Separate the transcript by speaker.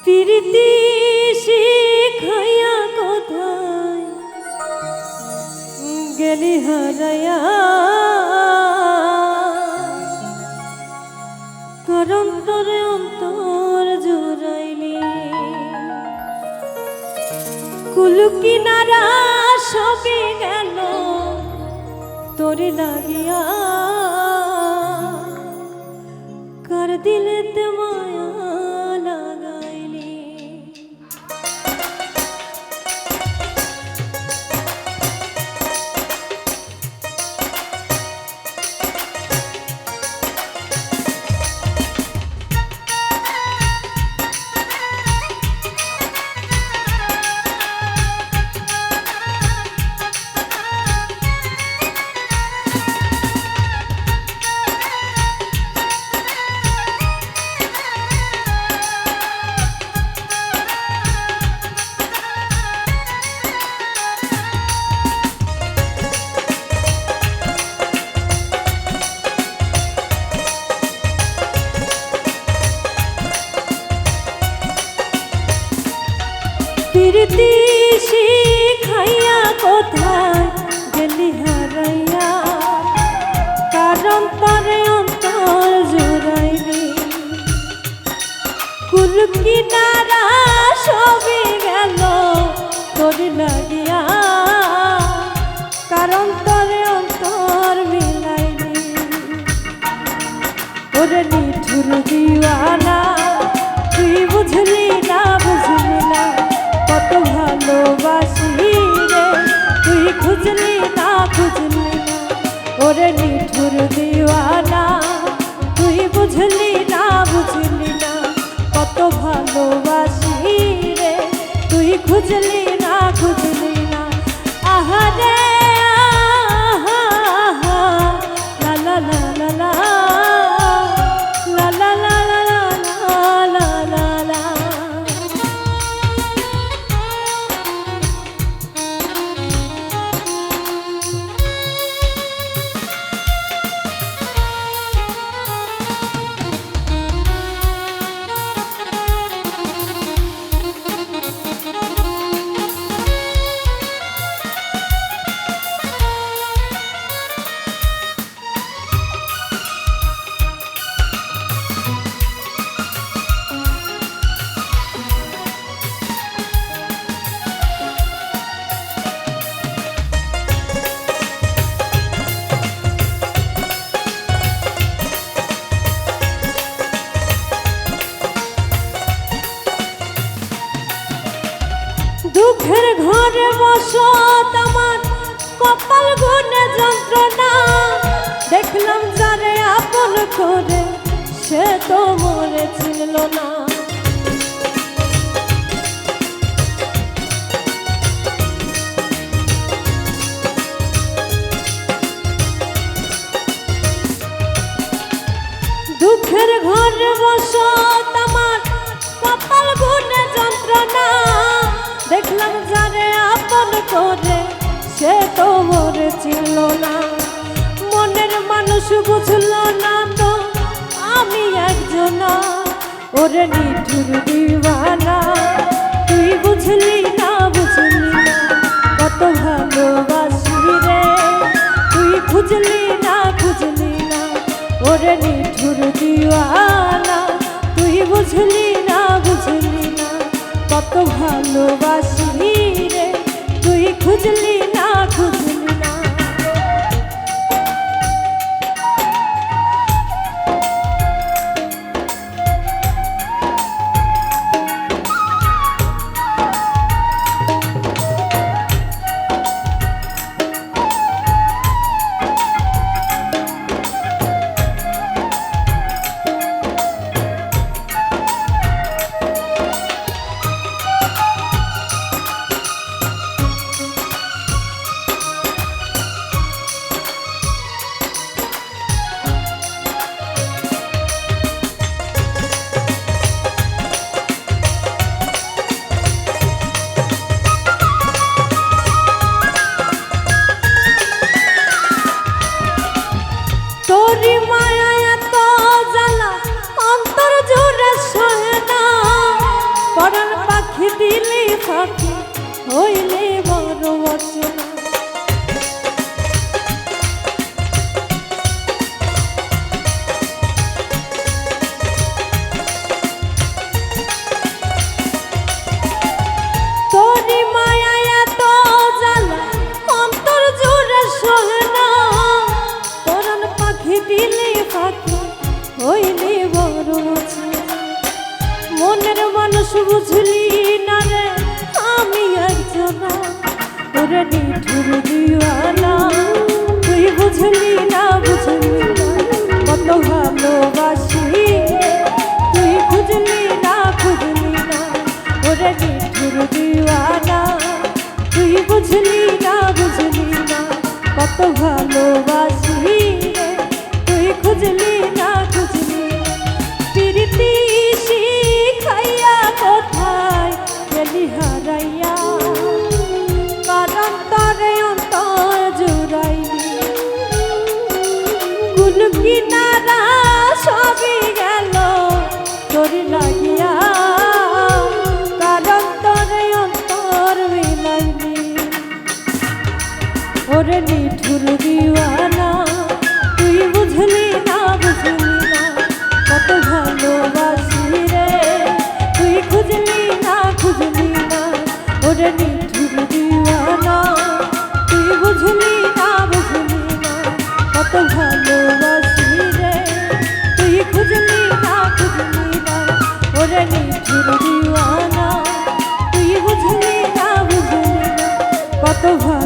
Speaker 1: প্রীতি শিখাইয়া কোথায় গেলি হারাইয়া, করম তোরে অন্তর জুড়াইলি। কুল কিনারা সবে গেল তোরে লাগিয়া, কার দিলেতে মায়া লাগাইলি। প্রীতি শিখাইয়া কোথায় গেলি হারাইয়া, কার অন্তরে অন্তর জুড়াইলি। কুল কিনারা সবে গেল তোর লাগিয়া, কার অন্তরে অন্তর মিলাইলি। ওরে নিঠুর দিওয়ানা তুই বুঝলি না, বুঝলি না কত ভালোবাসি রে, তুই খুঁজলি না, খুঁজলি না। ওরে নিঠুর দিওয়ানা তুই বুঝলি না, বুঝলি না কত ভালোবাসি রে, তুই খুঁজলি না, খুঁজলি না। আহারে আহা আহা, লা লা লা লা লা, লা লা লা লা লা লা লা। দুঃখের ঘরে বসত আমার কপাল গুনে যন্ত্রণা, দেখলাম যারে আপন করে সে তো মরে চিনল না। দুঃখের ঘরে বসত আমার কপাল গুনে যন্ত্রণা, দেখলাম যারে আপন করে সে তো মরে ছিল না। মনের মানুষ বুঝল না তো আমি একজনা, ওরে নিঠুর দিওয়ানা তুই বুঝলি না, বুঝলি না কত ভালোবাসি রে, তুই খুঁজলি না, খুঁজলি না। ওরে নিঠুর দিওয়ানা তুই বুঝলি না, বুঝলি না কত ভালোবাসি রে, তুই খুঁজলি না, খুঁজলি না। পরাণ পাখি দিলে ফাঁকি হইলে বড় অচেনা। তোরি মায়া এত জ্বালা অন্তর জুড়ে সহে না, পরাণ পাখি দিলে ফাঁকি হইলে বড় অচেনা। মনের মানুষ বুঝলি না রে আমি একজনা, ওরে নিঠুর দিওয়ানা তুই বুঝলি না কত ভালোবাসি, তুই বুঝলি না ওরে নিঠুর দিওয়ানা তুই বুঝলি না কত ভালোবাসি রে, তুই খুঁজলি না প্রীতি শিখাইয়া কোথায় গেলি হারাইয়া, কারণ তরে অন্তর জুড়াইলি কুল কিনারা সবই গেল তোর লাগিয়া, কারণ তরে অন্তর মিলাইলি। ওরে নিঠুর দিওয়ানা তুই বুঝলি না কত ভালোবাসি রে, তুই খুঁজলি না ওরে নিঠুর দিওয়ানা তুই বুঝলি না কত ভালোবাসি রে, তুই খুঁজলি না ওরে নিঠুর দিওয়ানা তুই বুঝলি না কত ভালো